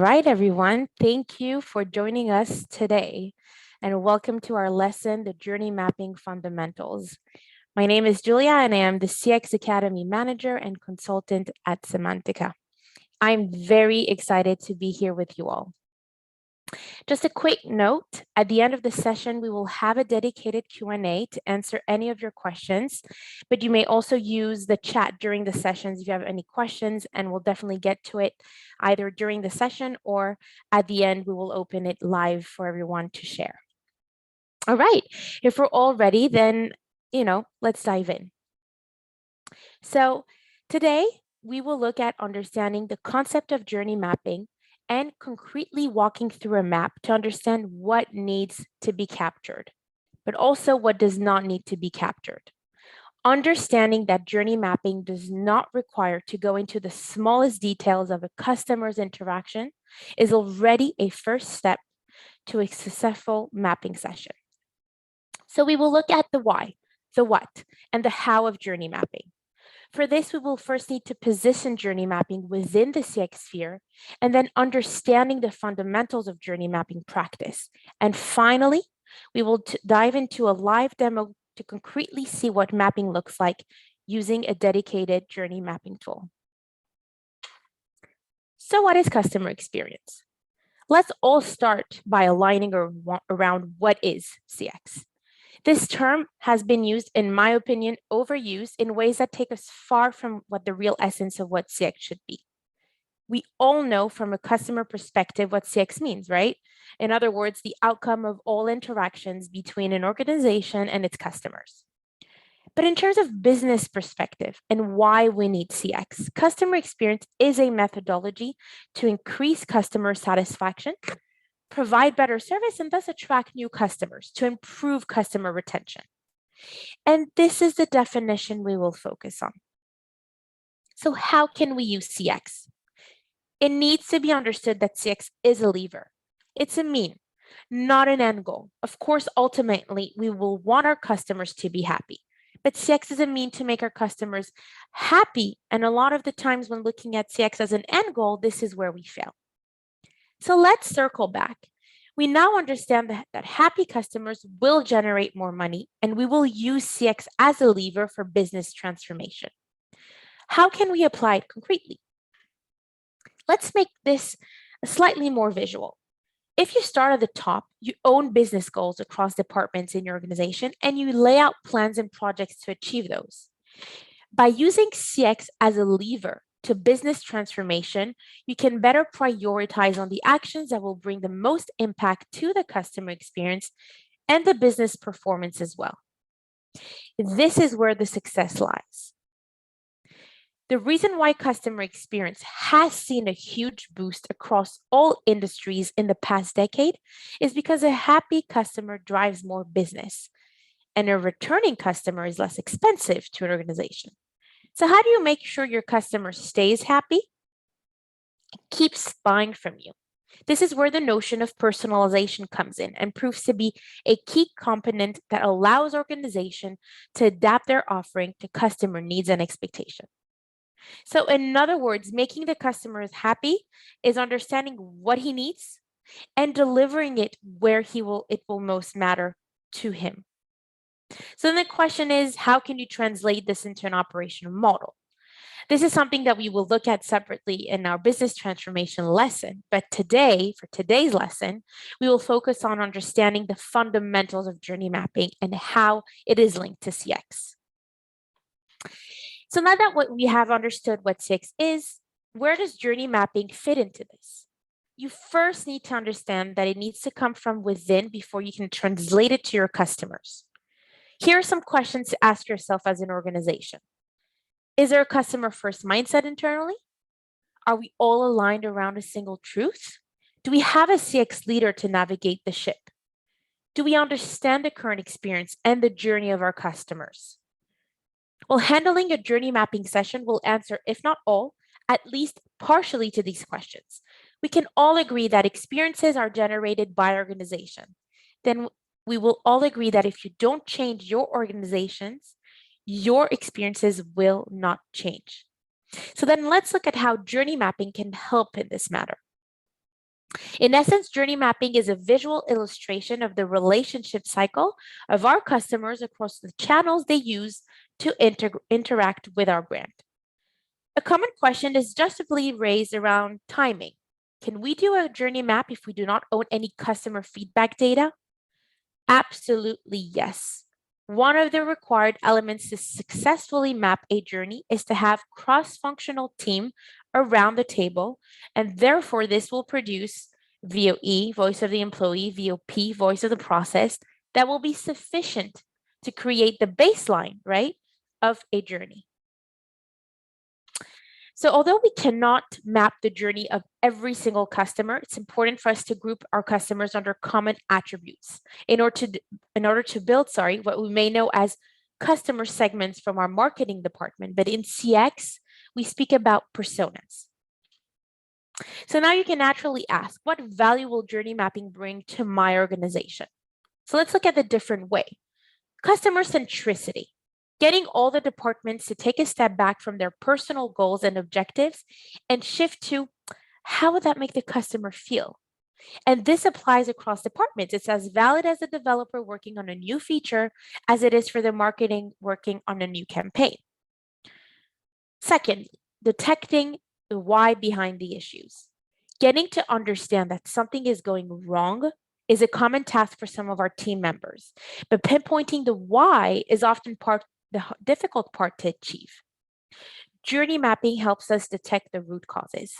Right, everyone. Thank you for joining us today and welcome to our lesson, The Journey Mapping Fundamentals. My name is Julia and I am the CX Academy Manager and Consultant at Cemantica. I'm very excited to be here with you all. Just a quick note, at the end of the session, we will have a dedicated Q&A to answer any of your questions, but you may also use the chat during the sessions if you have any questions, and we'll definitely get to it either during the session or at the end, we will open it live for everyone to share. All right, if we're all ready, then, let's dive in. So today, we will look at understanding the concept of journey mapping and concretely walking through a map to understand what needs to be captured, but also what does not need to be captured. Understanding that journey mapping does not require to go into the smallest details of a customer's interaction is already a first step to a successful mapping session. So we will look at the why, the what, and the how of journey mapping. For this, we will first need to position journey mapping within the CX sphere, and then understanding the fundamentals of journey mapping practice. And finally, we will dive into a live demo to concretely see what mapping looks like using a dedicated journey mapping tool. So what is customer experience? Let's all start by aligning around what is CX. This term has been used, in my opinion, overused in ways that take us far from what the real essence of what CX should be. We all know from a customer perspective what CX means, right? In other words, the outcome of all interactions between an organization and its customers. But in terms of business perspective and why we need CX, customer experience is a methodology to increase customer satisfaction, provide better service, and thus attract new customers to improve customer retention. And this is the definition we will focus on. So how can we use CX? It needs to be understood that CX is a lever. It's a mean, not an end goal. Of course, ultimately, we will want our customers to be happy. But CX is a mean to make our customers happy. And a lot of the times when looking at CX as an end goal, this is where we fail. So let's circle back. We now understand that happy customers will generate more money, and we will use CX as a lever for business transformation. How can we apply it concretely? Let's make this slightly more visual. If you start at the top, you own business goals across departments in your organization, and you lay out plans and projects to achieve those. By using CX as a lever to business transformation, you can better prioritize on the actions that will bring the most impact to the customer experience and the business performance as well. This is where the success lies. The reason why customer experience has seen a huge boost across all industries in the past decade is because a happy customer drives more business, and a returning customer is less expensive to an organization. So how do you make sure your customer stays happy? Keeps buying from you. This is where the notion of personalization comes in and proves to be a key component that allows organization to adapt their offering to customer needs and expectations. So in other words, making the customers happy is understanding what he needs and delivering it where it will most matter to him. So then the question is, how can you translate this into an operational model? This is something that we will look at separately in our business transformation lesson. But today, for today's lesson, we will focus on understanding the fundamentals of journey mapping and how it is linked to CX. So now that we have understood what CX is, where does journey mapping fit into this? You first need to understand that it needs to come from within before you can translate it to your customers. Here are some questions to ask yourself as an organization. Is there a customer first mindset internally? Are we all aligned around a single truth? Do we have a CX leader to navigate the ship? Do we understand the current experience and the journey of our customers? Well, handling a journey mapping session will answer, if not all, at least partially to these questions. We can all agree that experiences are generated by organization. Then we will all agree that if you don't change your organizations, your experiences will not change. So then let's look at how journey mapping can help in this matter. In essence, journey mapping is a visual illustration of the relationship cycle of our customers across the channels they use to interact with our brand. A common question is justly raised around timing. Can we do a journey map if we do not own any customer feedback data? Absolutely yes. One of the required elements to successfully map a journey is to have cross-functional team around the table, and therefore this will produce VOE, voice of the employee, VOP, voice of the process, that will be sufficient to create the baseline, right, of a journey. So although we cannot map the journey of every single customer, it's important for us to group our customers under common attributes in order to build, what we may know as customer segments from our marketing department. But in CX, we speak about personas. So now you can naturally ask, what value will journey mapping bring to my organization? So let's look at the different way. Customer centricity. Getting all the departments to take a step back from their personal goals and objectives and shift to how would that make the customer feel? And this applies across departments. It's as valid as a developer working on a new feature as it is for the marketing working on a new campaign. Second, detecting the why behind the issues. Getting to understand that something is going wrong is a common task for some of our team members, but pinpointing the why is often the difficult part to achieve. Journey mapping helps us detect the root causes.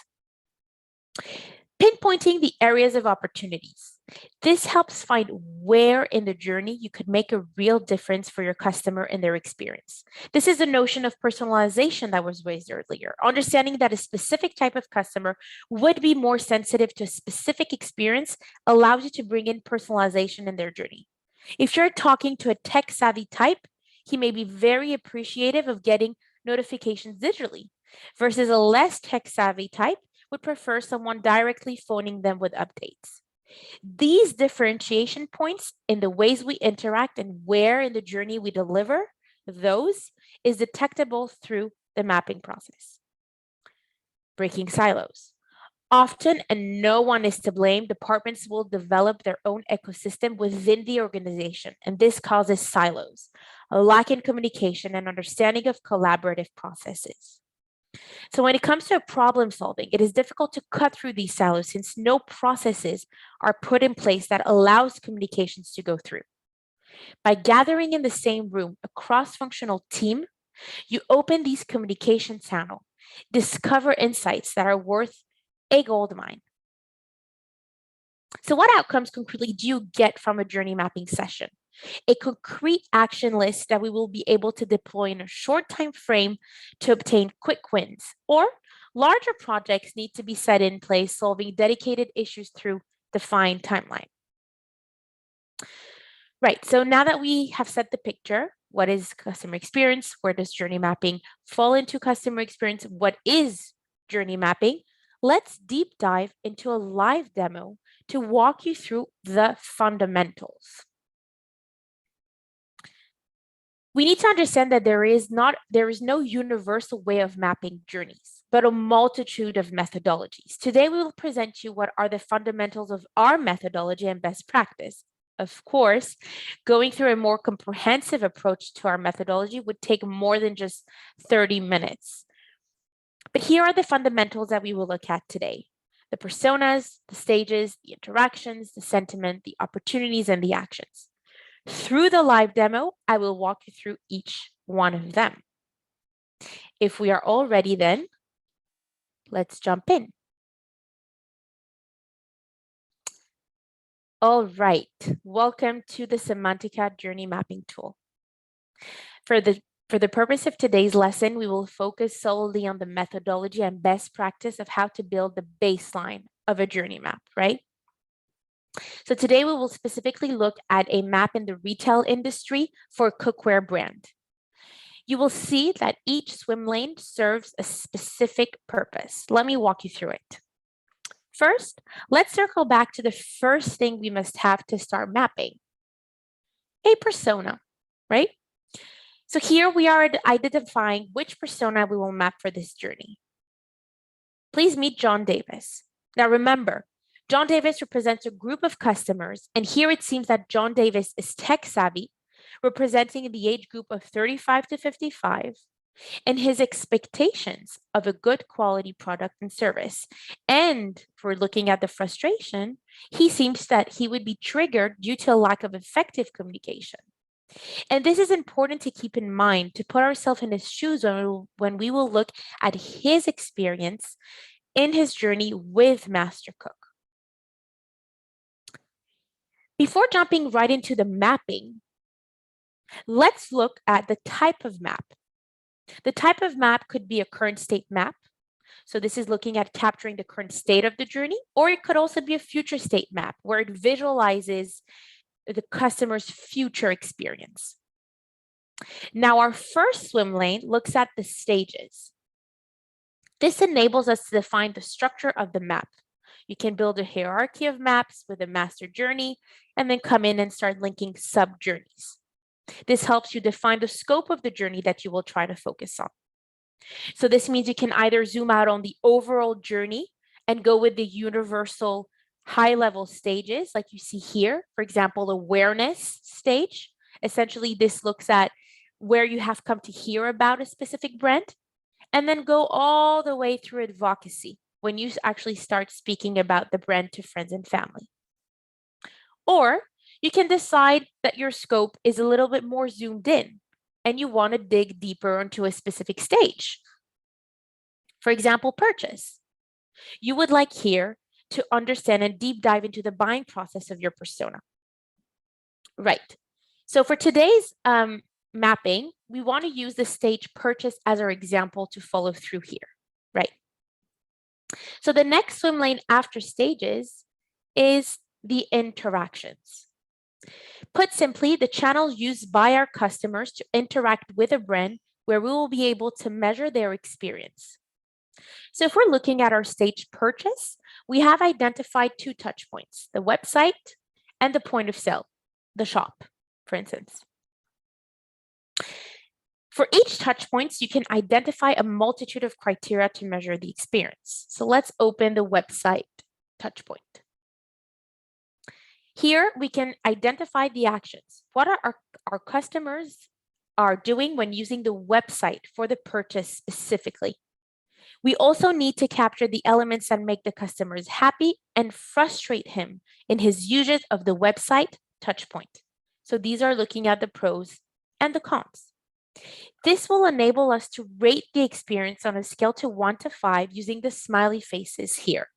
Pinpointing the areas of opportunities. This helps find where in the journey you could make a real difference for your customer in their experience. This is the notion of personalization that was raised earlier. Understanding that a specific type of customer would be more sensitive to a specific experience allows you to bring in personalization in their journey. If you're talking to a tech-savvy type, he may be very appreciative of getting notifications digitally, versus a less tech-savvy type would prefer someone directly phoning them with updates. These differentiation points in the ways we interact and where in the journey we deliver those is detectable through the mapping process. Breaking silos. Often, and no one is to blame, departments will develop their own ecosystem within the organization, and this causes silos, a lack in communication and understanding of collaborative processes. So when it comes to problem solving, it is difficult to cut through these silos since no processes are put in place that allows communications to go through. By gathering in the same room a cross-functional team, you open these communication channels, discover insights that are worth a gold mine. So what outcomes concretely do you get from a journey mapping session? A concrete action list that we will be able to deploy in a short time frame to obtain quick wins, or larger projects need to be set in place solving dedicated issues through defined timeline. Right, so now that we have set the picture, what is customer experience? Where does journey mapping fall into customer experience? What is journey mapping? Let's deep dive into a live demo to walk you through the fundamentals. We need to understand that there is no universal way of mapping journeys, but a multitude of methodologies. Today, we will present you what are the fundamentals of our methodology and best practice. Of course, going through a more comprehensive approach to our methodology would take more than just 30 minutes. But here are the fundamentals that we will look at today: the personas, the stages, the interactions, the sentiment, the opportunities, and the actions. Through the live demo, I will walk you through each one of them. If we are all ready, then let's jump in. All right, welcome to the Cemantica Journey Mapping tool. For the purpose of today's lesson, we will focus solely on the methodology and best practice of how to build the baseline of a journey map, right? So today we will specifically look at a map in the retail industry for a cookware brand. You will see that each swim lane serves a specific purpose. Let me walk you through it. First, let's circle back to the first thing we must have to start mapping: a persona, right? So here we are identifying which persona we will map for this journey. Please meet John Davis. Now remember, John Davis represents a group of customers, and here it seems that John Davis is tech savvy, representing the age group of 35 to 55, and his expectations of a good quality product and service. And if we're looking at the frustration, he seems that he would be triggered due to a lack of effective communication. And this is important to keep in mind to put ourselves in his shoes when we will look at his experience in his journey with Master Cook. Before jumping right into the mapping, let's look at the type of map. The type of map could be a current state map. So this is looking at capturing the current state of the journey, or it could also be a future state map where it visualizes the customer's future experience. Now, our first swim lane looks at the stages. This enables us to define the structure of the map. You can build a hierarchy of maps with a master journey and then come in and start linking sub-journeys. This helps you define the scope of the journey that you will try to focus on. So this means you can either zoom out on the overall journey and go with the universal high-level stages like you see here. For example, awareness stage. Essentially, this looks at where you have come to hear about a specific brand, and then go all the way through advocacy when you actually start speaking about the brand to friends and family. Or you can decide that your scope is a little bit more zoomed in and you want to dig deeper into a specific stage. For example, purchase. You would like here to understand and deep dive into the buying process of your persona. Right. So for today's mapping, we want to use the stage purchase as our example to follow through here, right? So the next swim lane after stages is the interactions. Put simply, the channels used by our customers to interact with a brand where we will be able to measure their experience. So if we're looking at our stage purchase, we have identified 2 touch points, the website and the point of sale, the shop, for instance. For each touch points, you can identify a multitude of criteria to measure the experience. So let's open the website touch point. Here, we can identify the actions. What are our customers are doing when using the website for the purchase specifically? We also need to capture the elements that make the customers happy and frustrate him in his usage of the website touch point. So these are looking at the pros and the cons. This will enable us to rate the experience on a scale to 1 to 5 using the smiley faces here.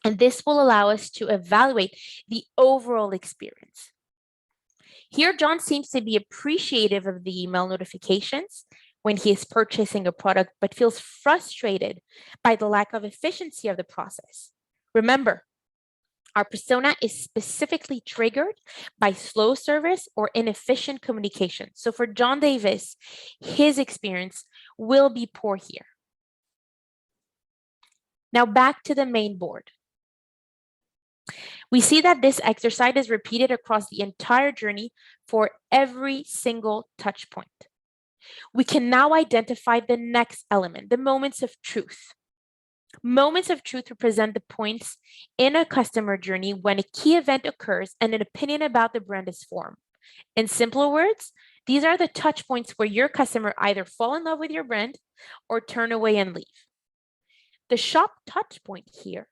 And this will allow us to evaluate the overall experience. Here, John seems to be appreciative of the email notifications when he is purchasing a product, but feels frustrated by the lack of efficiency of the process. Remember, our persona is specifically triggered by slow service or inefficient communication. So for John Davis, his experience will be poor here. Now back to the main board. We see that this exercise is repeated across the entire journey for every single touch point. We can now identify the next element, the moments of truth. Moments of truth represent the points in a customer journey when a key event occurs and an opinion about the brand is formed. In simpler words, these are the touch points where your customer either fall in love with your brand or turn away and leave. The shop touch point here,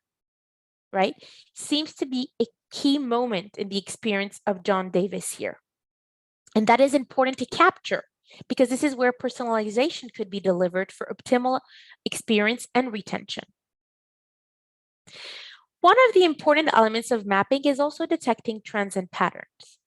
right, seems to be a key moment in the experience of John Davis here. And that is important to capture because this is where personalization could be delivered for optimal experience and retention. One of the important elements of mapping is also detecting trends and patterns,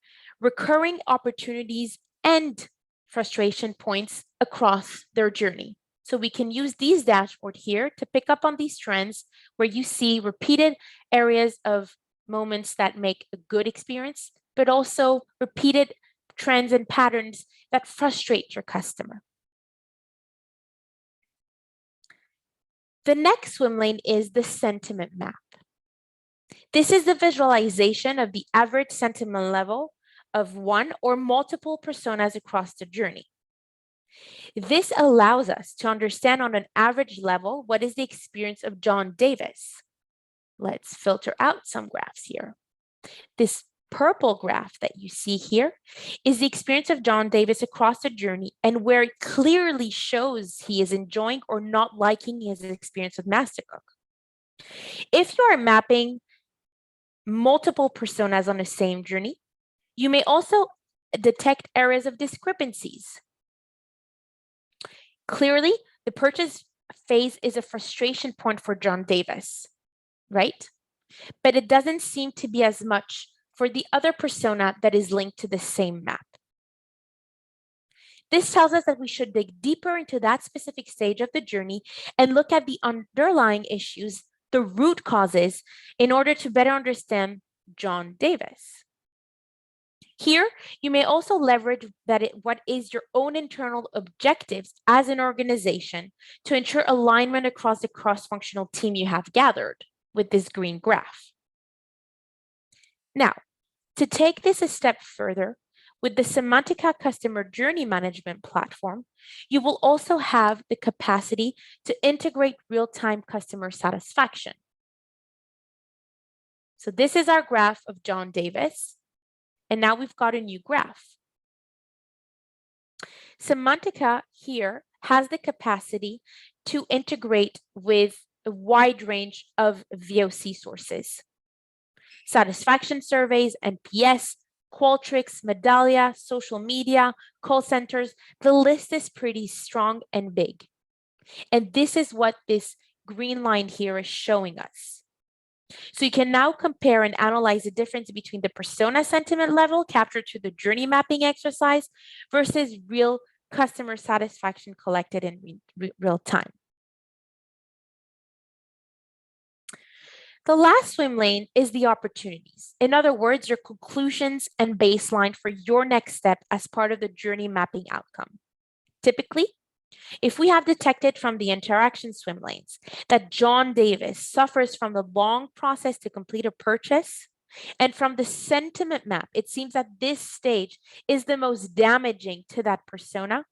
recurring opportunities and frustration points across their journey. So we can use these dashboards here to pick up on these trends where you see repeated areas of moments that make a good experience, but also repeated trends and patterns that frustrate your customer. The next swim lane is the sentiment map. This is the visualization of the average sentiment level of one or multiple personas across the journey. This allows us to understand on an average level what is the experience of John Davis. Let's filter out some graphs here. This purple graph that you see here is the experience of John Davis across the journey, and where it clearly shows he is enjoying or not liking his experience with Mastercook. If you are mapping multiple personas on the same journey, you may also detect areas of discrepancies. Clearly, the purchase phase is a frustration point for John Davis, right? But it doesn't seem to be as much for the other persona that is linked to the same map. This tells us that we should dig deeper into that specific stage of the journey and look at the underlying issues, the root causes, in order to better understand John Davis. Here, you may also leverage what is your own internal objectives as an organization to ensure alignment across the cross-functional team you have gathered with this green graph. Now, to take this a step further, with the Cemantica Customer Journey Management platform, you will also have the capacity to integrate real-time customer satisfaction. So this is our graph of John Davis, and now we've got a new graph. Cemantica here has the capacity to integrate with a wide range of VOC sources. Satisfaction surveys, NPS, Qualtrics, Medallia, social media, call centers, the list is pretty strong and big. And this is what this green line here is showing us. So you can now compare and analyze the difference between the persona sentiment level captured through the journey mapping exercise versus real customer satisfaction collected in real time. The last swim lane is the opportunities. In other words, your conclusions and baseline for your next step as part of the journey mapping outcome. Typically, if we have detected from the interaction swim lanes that John Davis suffers from the long process to complete a purchase, and from the sentiment map, it seems that this stage is the most damaging to that persona,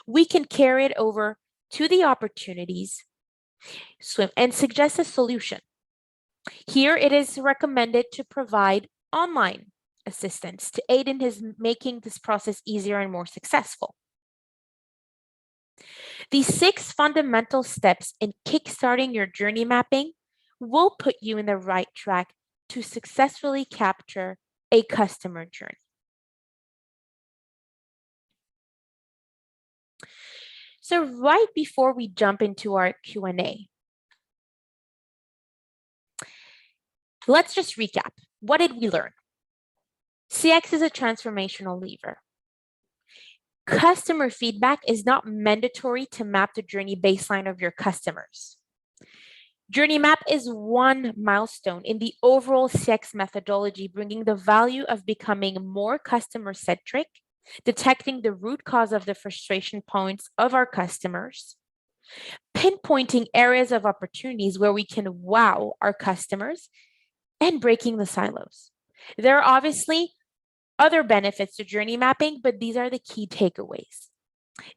we can carry it over to the opportunities swim and suggest a solution. Here, it is recommended to provide online assistance to aid in his making this process easier and more successful. These 6 fundamental steps in kickstarting your journey mapping will put you in the right track to successfully capture a customer journey. So right before we jump into our Q&A, let's just recap. What did we learn? CX is a transformational lever. Customer feedback is not mandatory to map the journey baseline of your customers. Journey map is one milestone in the overall CX methodology, bringing the value of becoming more customer-centric, detecting the root cause of the frustration points of our customers, pinpointing areas of opportunities where we can wow our customers, and breaking the silos. There are obviously other benefits to journey mapping, but these are the key takeaways.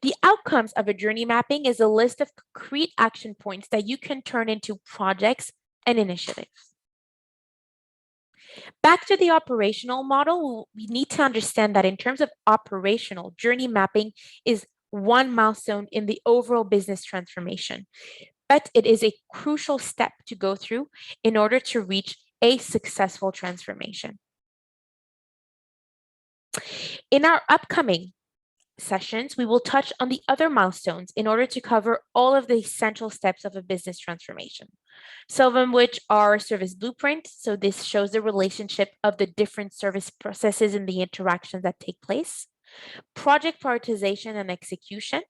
The outcomes of a journey mapping is a list of concrete action points that you can turn into projects and initiatives. Back to the operational model, we need to understand that in terms of operational, journey mapping is one milestone in the overall business transformation, but it is a crucial step to go through in order to reach a successful transformation. In our upcoming sessions, we will touch on the other milestones in order to cover all of the essential steps of a business transformation. Some of them which are service blueprint. So this shows the relationship of the different service processes and the interactions that take place. Project prioritization and execution,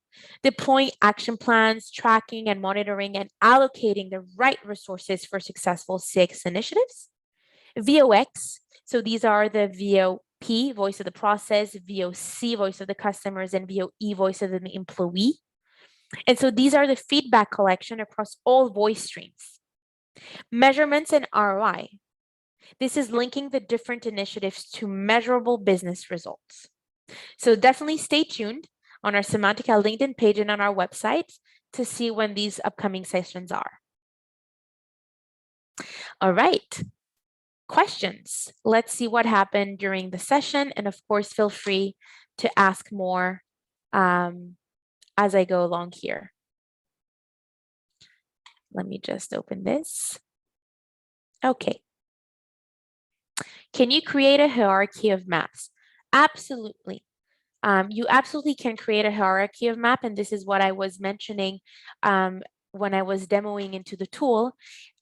deploying action plans, tracking and monitoring and allocating the right resources for successful CX initiatives. VOX, so these are the VOP, voice of the process, VOC, voice of the customers, and VOE, voice of the employee. And so these are the feedback collection across all voice streams. Measurements and ROI. This is linking the different initiatives to measurable business results. So definitely stay tuned on our Cemantica LinkedIn page and on our website to see when these upcoming sessions are. All right. Questions. Let's see what happened during the session. And of course, feel free to ask more as I go along here. Let me just open this. Okay. Can you create a hierarchy of maps? Absolutely. You absolutely can create a hierarchy of map, and this is what I was mentioning when I was demoing into the tool.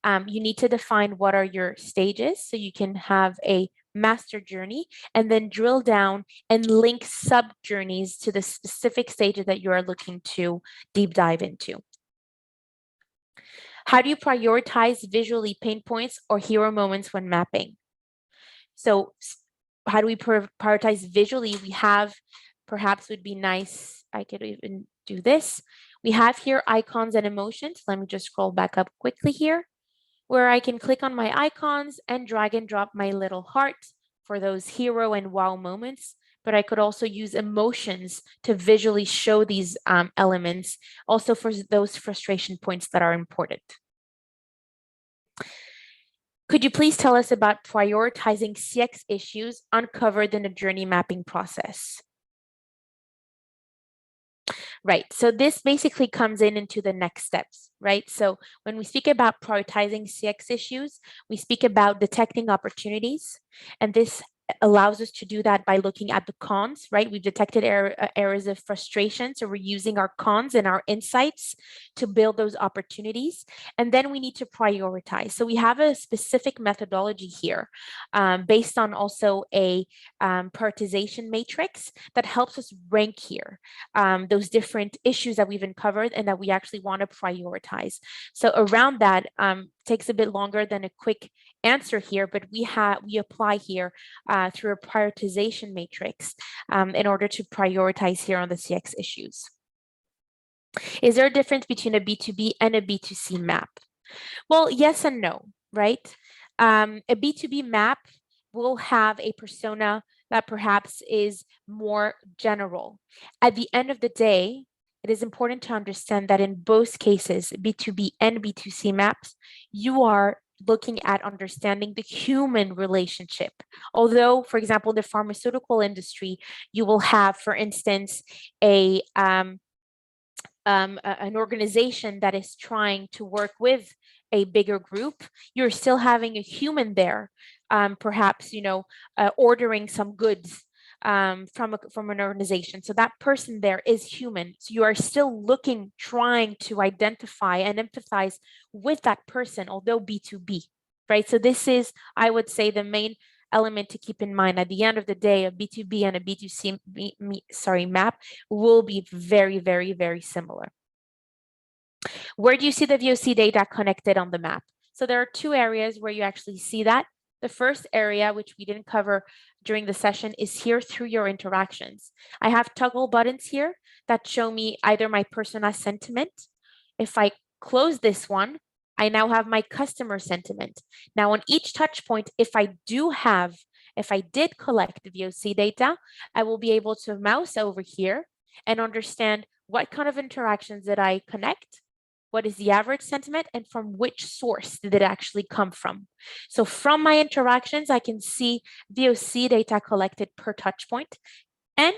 You need to define what are your stages so you can have a master journey and then drill down and link sub journeys to the specific stages that you are looking to deep dive into. How do you prioritize visually pain points or hero moments when mapping? So how do we prioritize visually? We have, perhaps would be nice, I could even do this. We have here icons and emotions. Let me just scroll back up quickly here, where I can click on my icons and drag and drop my little heart for those hero and wow moments. But I could also use emotions to visually show these elements, also for those frustration points that are important. Could you please tell us about prioritizing CX issues uncovered in the journey mapping process? Right. So this basically comes into the next steps, right? So when we speak about prioritizing CX issues, we speak about detecting opportunities, and this allows us to do that by looking at the cons, right? We've detected areas of frustration, so we're using our cons and our insights to build those opportunities, and then we need to prioritize. So we have a specific methodology here based on also a prioritization matrix that helps us rank here those different issues that we've uncovered and that we actually want to prioritize. So around that takes a bit longer than a quick answer here, but we apply here through a prioritization matrix in order to prioritize here on the CX issues. Is there a difference between a B2B and a B2C map? Well, yes and no, right? A B2B map will have a persona that perhaps is more general. At the end of the day, it is important to understand that in both cases, B2B and B2C maps, you are looking at understanding the human relationship. Although, for example, in the pharmaceutical industry, you will have, for instance, an organization that is trying to work with a bigger group, you're still having a human there, perhaps, ordering some goods from an organization. So that person there is human. So you are still trying to identify and empathize with that person, although B2B, right? So this is, I would say, the main element to keep in mind. At the end of the day, a B2B and a B2C map will be very, very, very similar. Where do you see the VOC data connected on the map? So there are two areas where you actually see that. The first area, which we didn't cover during the session, is here through your interactions. I have toggle buttons here that show me either my persona sentiment. If I close this one, I now have my customer sentiment. Now on each touch point, if I did collect the VOC data, I will be able to mouse over here and understand what kind of interactions did I connect, what is the average sentiment, and from which source did it actually come from. So from my interactions, I can see VOC data collected per touch point, and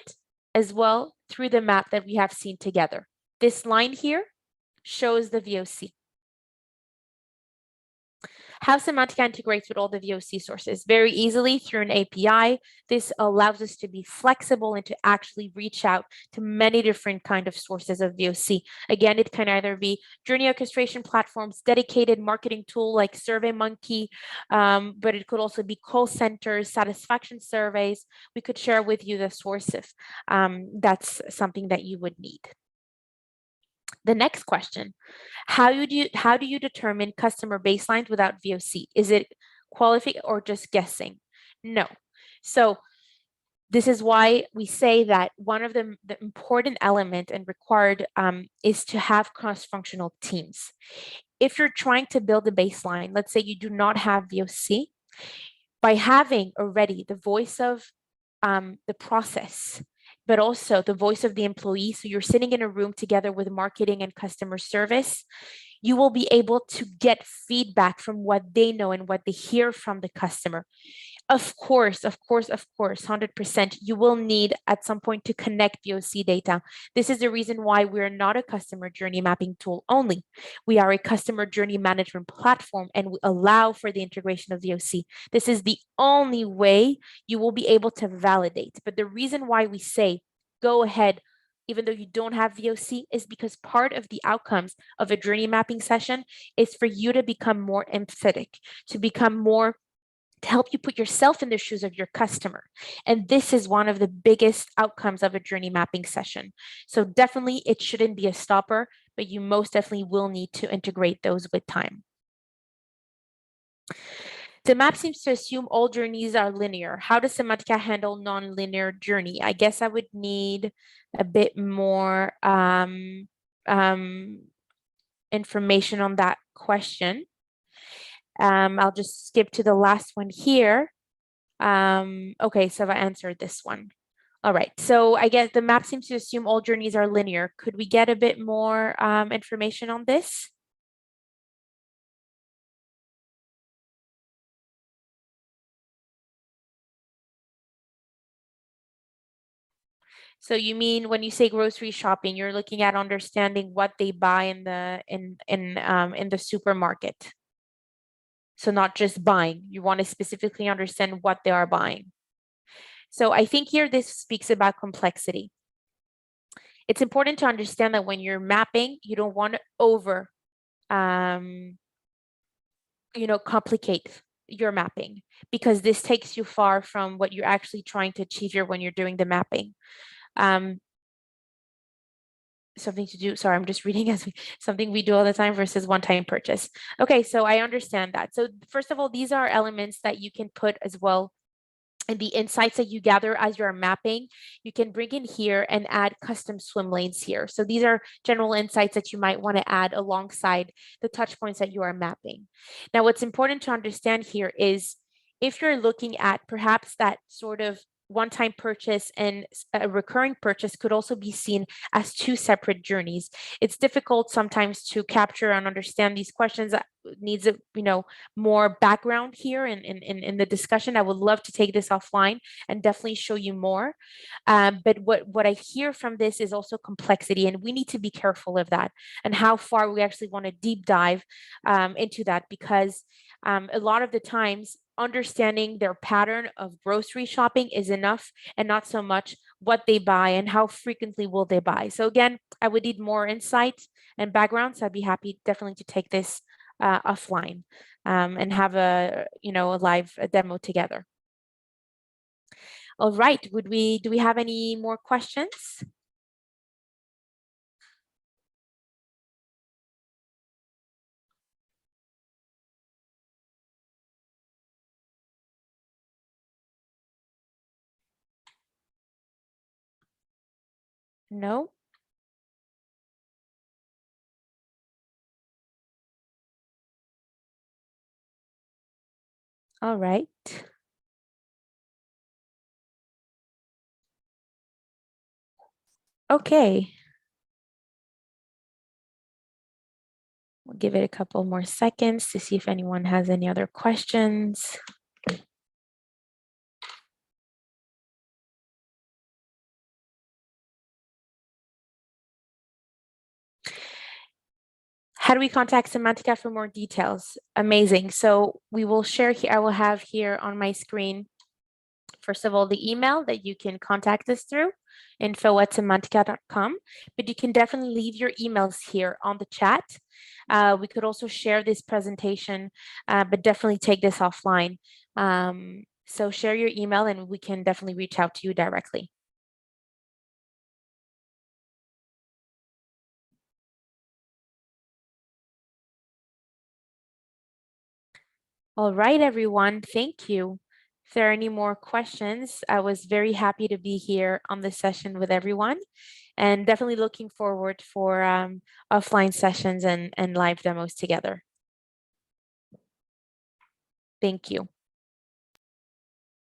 as well through the map that we have seen together. This line here shows the VOC. How Cemantica integrates with all the VOC sources? Very easily through an API. This allows us to be flexible and to actually reach out to many different kind of sources of VOC. Again, it can either be journey orchestration platforms, dedicated marketing tool like SurveyMonkey, but it could also be call centers, satisfaction surveys. We could share with you the source if that's something that you would need. The next question, how do you determine customer baselines without VOC? Is it qualifying or just guessing? No. So this is why we say that one of the important element and required is to have cross-functional teams. If you're trying to build a baseline, let's say you do not have VOC, by having already the voice of the process, but also the voice of the employee. So you're sitting in a room together with marketing and customer service. You will be able to get feedback from what they know and what they hear from the customer. Of course, 100%. You will need at some point to connect VOC data. This is the reason why we're not a customer journey mapping tool only. We are a customer journey management platform, and we allow for the integration of VOC. This is the only way you will be able to validate. But the reason why we say go ahead, even though you don't have VOC, is because part of the outcomes of a journey mapping session is for you to become more empathetic, to become more, to help you put yourself in the shoes of your customer. And this is one of the biggest outcomes of a journey mapping session. So definitely it shouldn't be a stopper, but you most definitely will need to integrate those with time. The map seems to assume all journeys are linear. How does Cemantica handle non-linear journey? I guess I would need a bit more information on that question. I'll just skip to the last one here. Okay, so I answered this one. All right, so I guess the map seems to assume all journeys are linear. Could we get a bit more information on this? So you mean when you say grocery shopping, you're looking at understanding what they buy in the supermarket. So not just buying, you want to specifically understand what they are buying. So I think here this speaks about complexity. It's important to understand that when you're mapping, you don't want to over complicate your mapping, because this takes you far from what you're actually trying to achieve here when you're doing the mapping. Something to do, sorry, I'm just reading as something we do all the time versus one-time purchase. Okay, so I understand that. So first of all, these are elements that you can put as well. And the insights that you gather as you're mapping, you can bring in here and add custom swim lanes here. So these are general insights that you might want to add alongside the touch points that you are mapping. Now, what's important to understand here is if you're looking at perhaps that sort of one-time purchase and a recurring purchase could also be seen as two separate journeys. It's difficult sometimes to capture and understand these questions. That needs a more background here in the discussion. I would love to take this offline and definitely show you more. But what I hear from this is also complexity, and we need to be careful of that and how far we actually want to deep dive into that, because a lot of the times understanding their pattern of grocery shopping is enough, and not so much what they buy and how frequently will they buy. So again, I would need more insight and background. So I'd be happy definitely to take this offline and have a live demo together. All right, do we have any more questions? No? All right. Okay. We'll give it a couple more seconds to see if anyone has any other questions. How do we contact Cemantica for more details? Amazing. So we will share here, I will have here on my screen, first of all, the email that you can contact us through, info@cemantica.com, but you can definitely leave your emails here on the chat. We could also share this presentation, but definitely take this offline. So share your email and we can definitely reach out to you directly. All right, everyone, thank you. If there are any more questions, I was very happy to be here on this session with everyone, and definitely looking forward for offline sessions and live demos together. Thank you.